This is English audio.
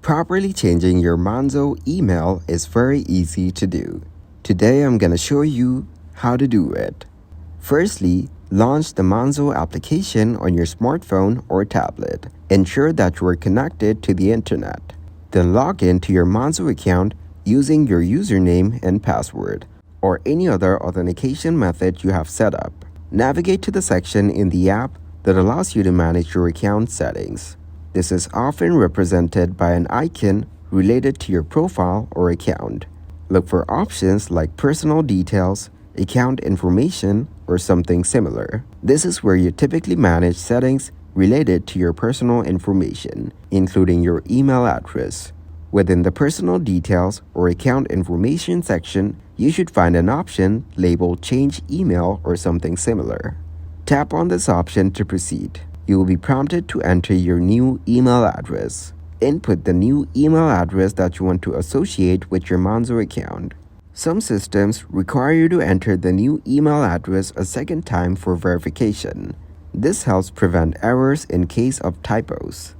Properly changing your Monzo email is very easy to do. Today I'm going to show you how to do it. Firstly, launch the Monzo application on your smartphone or tablet. Ensure that you are connected to the internet. Then log in to your Monzo account using your username and password, or any other authentication method you have set up. Navigate to the section in the app that allows you to manage your account settings. This is often represented by an icon related to your profile or account. Look for options like personal details, account information, or something similar. This is where you typically manage settings related to your personal information, including your email address. Within the personal details or account information section, you should find an option labeled Change Email or something similar. Tap on this option to proceed. You will be prompted to enter your new email address. Input the new email address that you want to associate with your Monzo account. Some systems require you to enter the new email address a second time for verification. This helps prevent errors in case of typos.